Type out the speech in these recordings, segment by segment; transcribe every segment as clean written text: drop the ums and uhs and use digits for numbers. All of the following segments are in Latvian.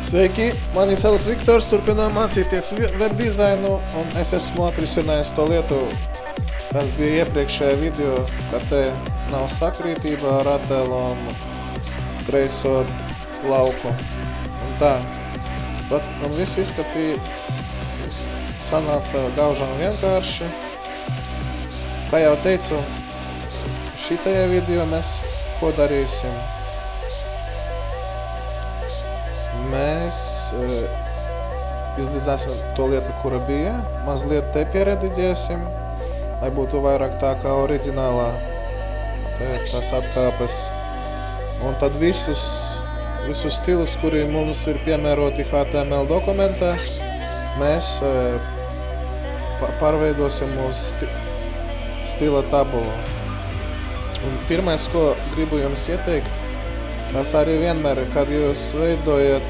Sveiki, mani sauc Viktors, turpinām mācīties webdizainu, un es esmu atrisinājis to lietu, kas bija iepriekšējā video, ka te nav sakrītība ar attēlu un kreiso lauku. Un tā. Un viss sanāca gaužam vienkārši. Kā jau teicu, šitajā video mēs ko darīsim? Mēs izlīdzēsim to lietu, kura bija, mazliet te pierediģēsim, lai būtu vairāk tā kā oriģinālā, te tas atkāpes. Un tad visus stilus, kuri mums ir piemēroti HTML dokumentā, mēs pārveidosim uz stila tabulu. Un pirmais, ko gribu jums ieteikt, tas arī vienmēr, kad jūs veidojat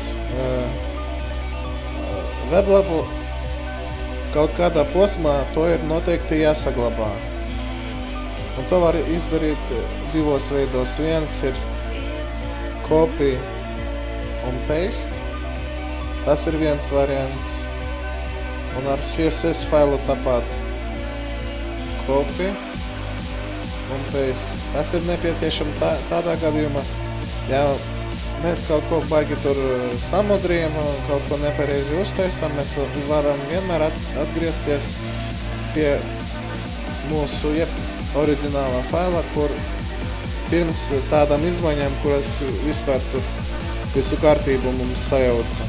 weblapu, kaut kādā posmā to ir noteikti jāsaglabā. Un to var izdarīt divos veidos. Viens ir copy un paste. Tas ir viens variants. Un ar CSS failu tāpat. Copy un paste. Tas ir nepieciešams tādā gadījumā, ja mēs kaut ko baigi tur samudrījam un kaut ko nepareizi uztaisam, mēs varam vienmēr atgriezties pie mūsu oriģinālā faila, kur pirms tādām izmaiņām, kuras vispār tur visu kārtību mums sajauca.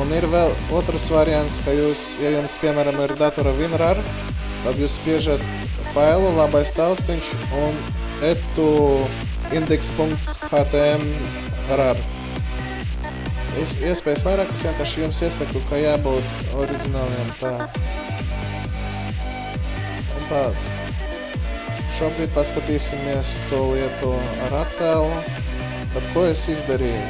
Un ir vēl otrs variants, ka ja jums, piemēram, ir datora WinRAR, tad jūs spiežat failu, labais taustiņš un etu index.html. Iespējas vairāk, es vienkārši jums iesaku, ka jābūt oriģināliem tā. Un tā, šobrīd paskatīsimies to lietu ar attēlu. Tad ko es izdarīju?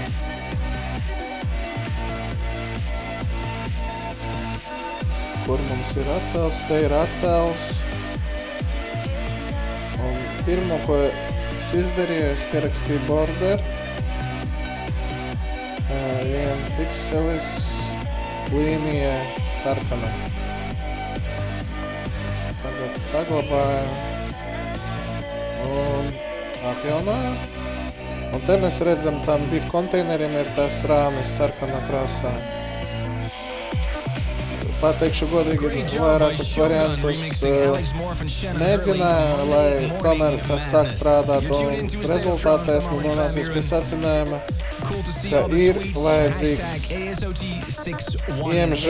Kur mums ir attēls? Te ir attēls. Un pirmo, ko es izdarīju, es pierakstīju border, 1 pikselis, līnija sarkana. Tagad saglabājam un atjaunojam. Un te mēs redzam, tam divu konteineriem ir tās rāmis sarkana krāsā. Pateikšu godīgi, vairākus variantus mēģināju, lai tomēr tas sāk strādāt, un rezultātā esmu nonācis pie secinājuma, ka ir vajadzīgs IMG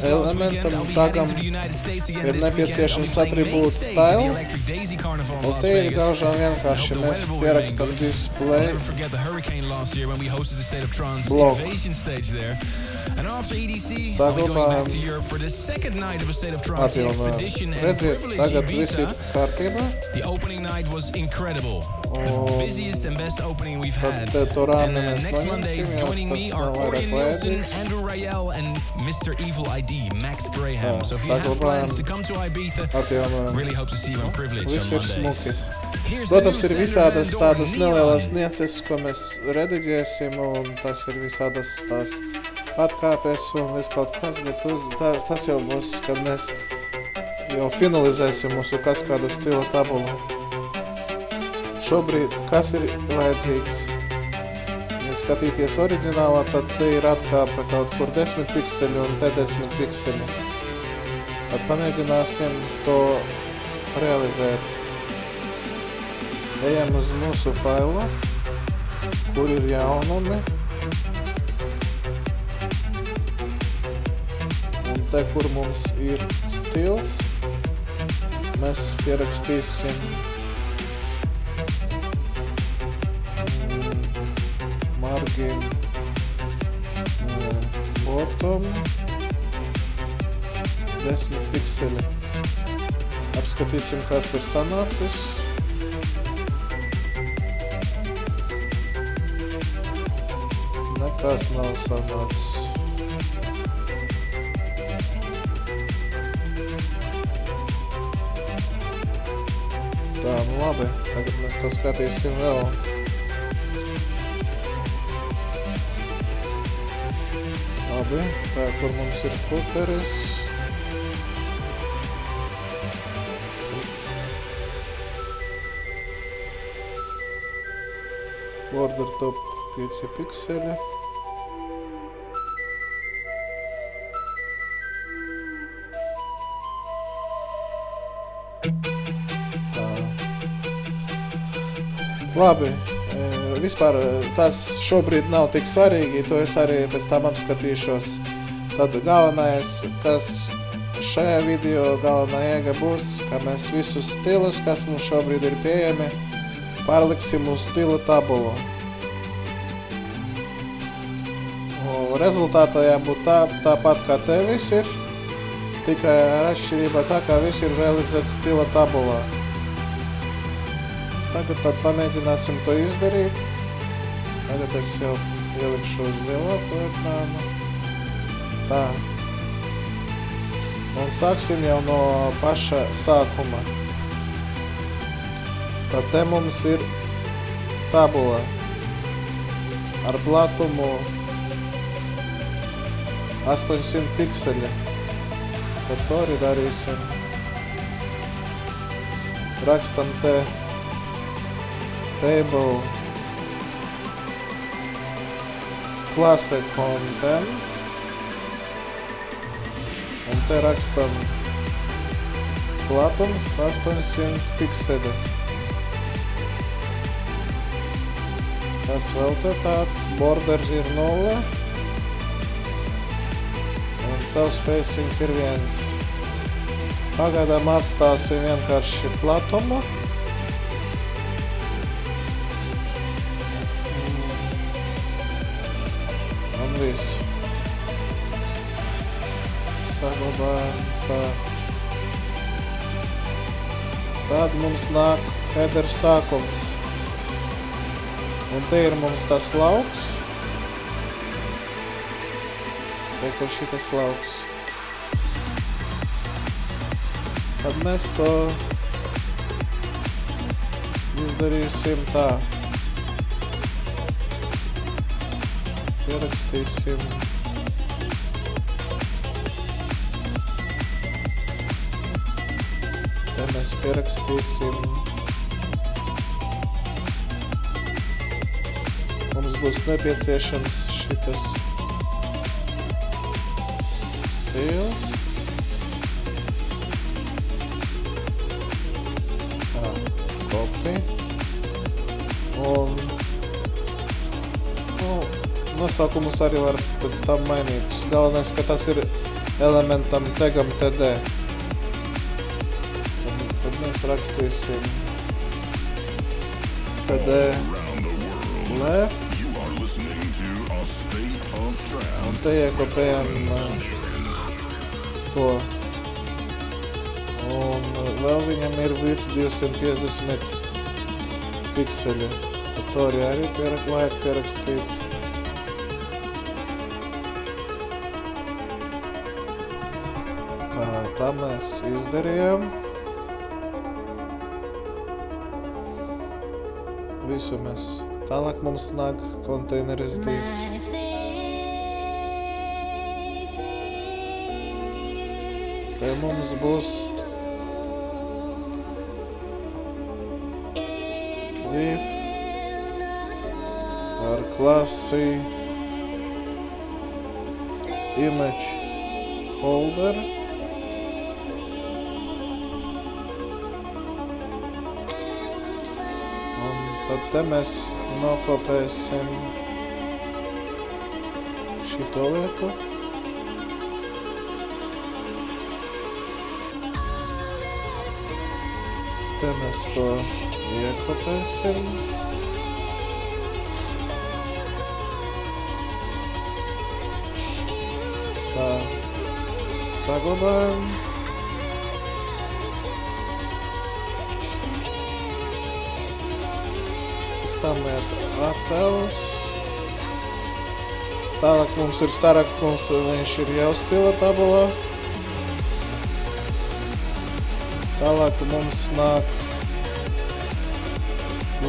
elementam, tagam ir nepieciešams atribūts style, un te ir gaužām vienkārši, mēs pierakstam display blog. Saglabājam, atjaunojam. Redziet, tagad viss ir kārtībā. Un tad to rāmi mēs noņemsim, jo tas nav vairāk vajadzīgs. Saglabājam, atjaunojam. Viss ir smuki. Protams, ir visādas tādas nelielas nieces, ko mēs rediģēsim, un tas ir visādas tās atkāpes un viss kaut kas, bet tas jau būs, kad mēs jau finalizēsim mūsu kaskāda stila tabulu. Šobrīd, kas ir vajadzīgs? Ja skatīties oriģinālā, tad te ir atkāpe kaut kur 10 pikseli un te 10 pikseli. Tad pamēģināsim to realizēt. Ejam uz mūsu failu, kur ir jaunumi. Un te, kur mums ir stils, mēs pierakstīsim margin bottom 10 pikseli. Apskatīsim, kas ir sanācis. Nekas nav sanācis. Tā, Labi, tagad mēs to skatīsim vēl. Labi, tā, kur mums ir footeris. Border top 5 pikseli. Labi, vispār tas šobrīd nav tik svarīgi, to es arī pēc tam apskatīšos. Tad galvenais, kas šajā video galvenā jēga būs, ka mēs visus stilus, kas mums šobrīd ir pieejami, pārliksim uz stila tabulu. Rezultātā jābūt tāpat kā te viss ir, tikai ar atšķirībā tā, kā viss ir realizēts stila tabulā. Tagad tad pamēģināsim to izdarīt. Tagad es jau ielikšu uz lielāko ekrānu. Tā. Un sāksim jau no paša sākuma. Tad te mums ir tabula ar platumu 800 pikseli. Tad to arī darīsim. Rakstam te table klase content un te rakstam platums 800 pikseli. Kas vēl te tāds? Border ir 0 un cell spacing ir 1. Pagaidām atstāsim vienkārši platumu. Visu. Saglabājam tā. Tad mums nāk header sākums. Un te ir mums tas lauks. Te, kur šitas lauks. Tad mēs to izdarīsim tā. Pierakstīsim. Te mēs pierakstīsim. Mums būs nepieciešams šitas stils. Tā, copy. Un nosaukumus arī var pēc tam mainīt. Galvenais, ka tas ir elementam tagam TD. Tad mēs rakstīsim TD left. Un te iekopējam to. Un vēl viņam ir width 250 pikseli. To arī vajag pierakstīt. Tā mēs izdarījām. Visu mēs. Tālāk mums nāk konteineris 2. Te mums būs div ar klasi image holder. Tad te mēs nokopēsim šito lietu. Te mēs to iekopēsim. Tā, saglabājam. Tam ir attēls. Tālāk mums ir saraksts, viņš ir jau stila tabulā. Tālāk mums nāk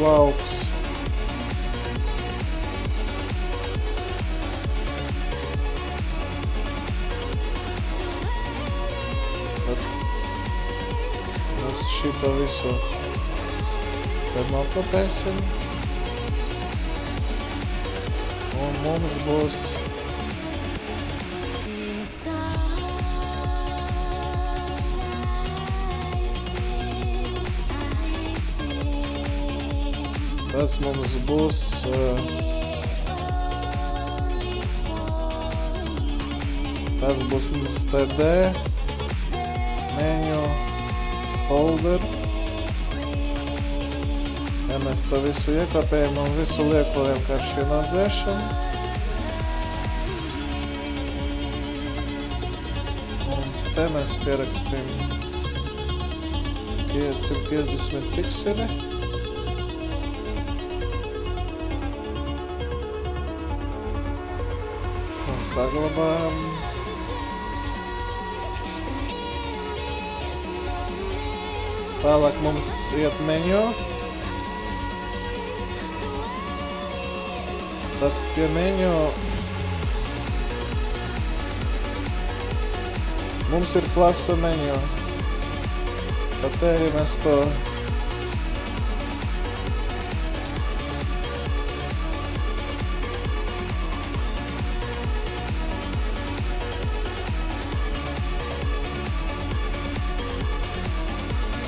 lauks. Tad mēs šito visu tad nokopēsim. Un mums būs tas mums būs tas būs mums TD menu folder. Ja mēs to visu iekopējam un visu lieku vienkārši ienādzēšam. Un te mēs pierakstīm 550 pikseli. Saglabājam. Tālāk mums iet menu. Tad pie menu mums ir klasa menu. Tad te arī mēs to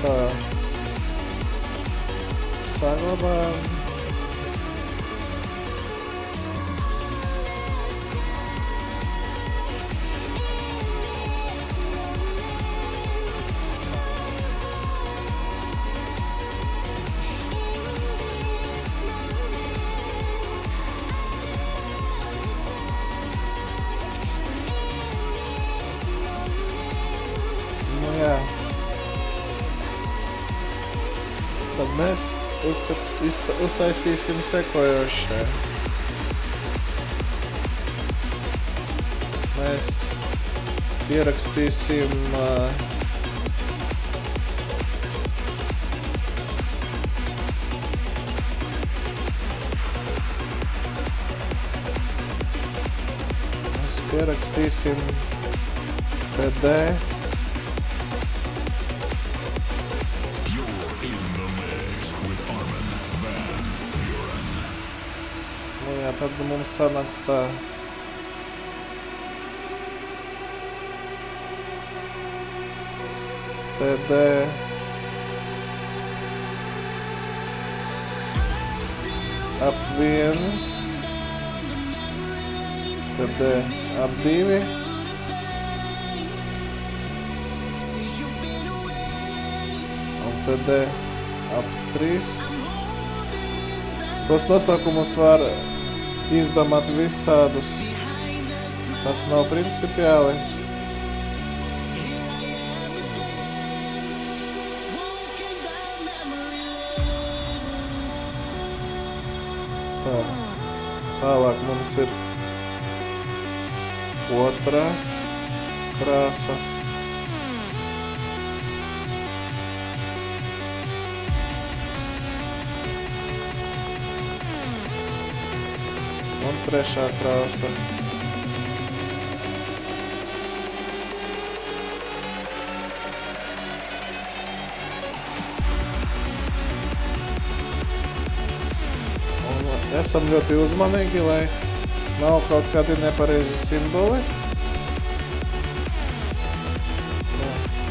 tā saglabājam. Nu jā. Tad mēs uztaisīsim sekojošie. Mēs pierakstīsim TD tad mums sanāks tā. TD ap 1, TD ap 2, un TD ap 3. Tos nosaukumus var izdomāt visādus. Tas nav principiāli. Tālāk mums ir otrā krāsa. Un trešā krāsa. Un esam ļoti uzmanīgi, lai nav kaut kādi nepareizi simboli.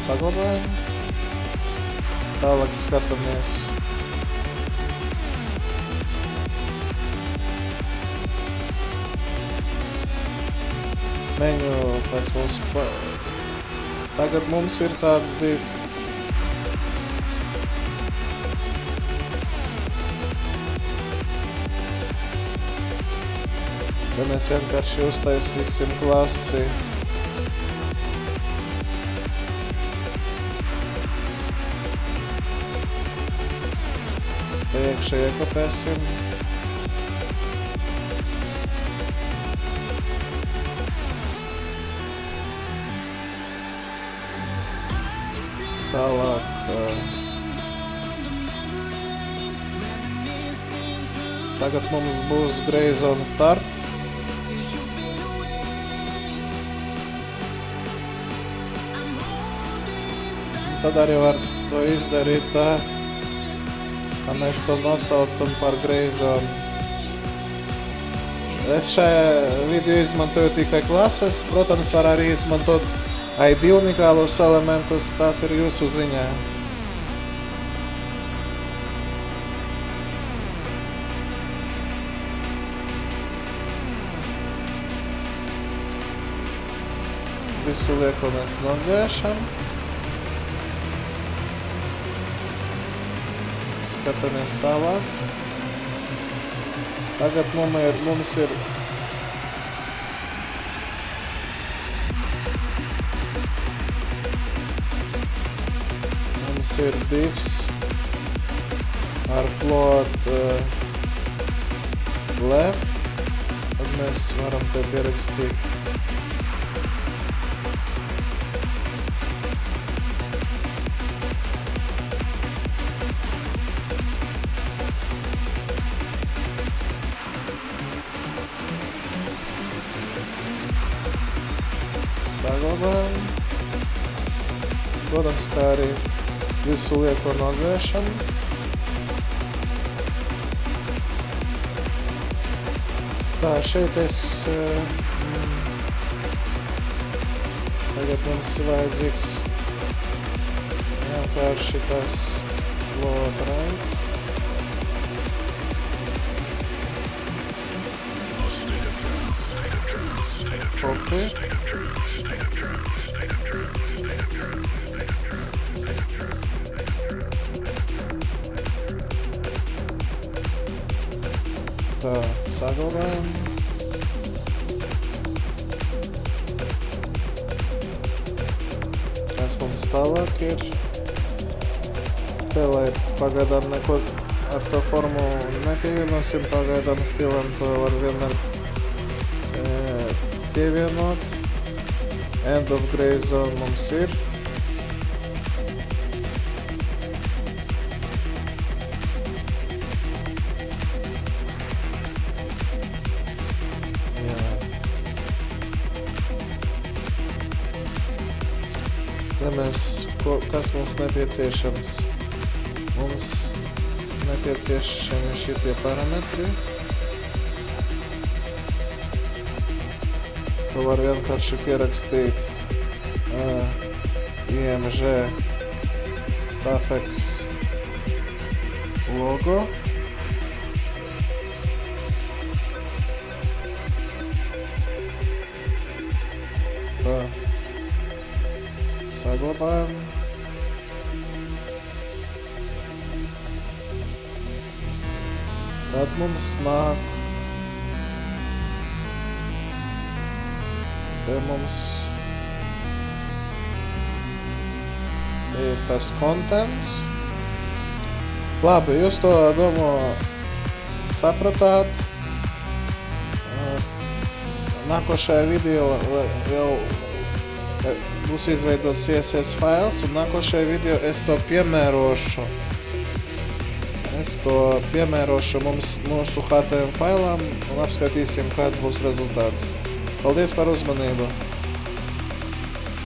Saglabājam. Tālāk skatāmies. Menu, tas mums tagad mums ir tāds div. Ja mēs vienkārši uztaisīsim klasi. Te iekšā iekopēsim. Tālāk Tagad mums būs Greyzone start. Tad arī var to izdarīt tā, ka mēs to nosaucam par Greyzone. Es šajā video izmantoju tikai klases, protams, var arī izmantot ID unikālos elementus, tās ir jūsu ziņā. Visu lieku mēs nodzēšam. Skatāmies tālāk. Tagad mums ir divs ar float left. Tad mēs varam te pierakstīt. Saglabājam. Protams, kā arī visu lieko nodzēšam. Tā, šeit tagad mums ir vajadzīgs vienkārši tas float right. Copy. Tā, saglabājam. Kas mums tālāk ir? Te, lai pagaidām neko ar to formu nepievienosim, pagaidām stilam to var vienmēr pievienot. End of Greyzone mums ir. Kas mums nepieciešams? Mums nepieciešami šitie parametri. To var vienkārši pierakstīt IMG suffix logo. Tā. Saglabājam. Tad mums nāk. Te mums ir tas contents. Labi, jūs to domu sapratāt. Nākošajā video jau būs izveidots CSS fails, un nākošajā video es to piemērošu. Mūsu HTML failām un apskatīsim, kāds būs rezultāts. Paldies par uzmanību!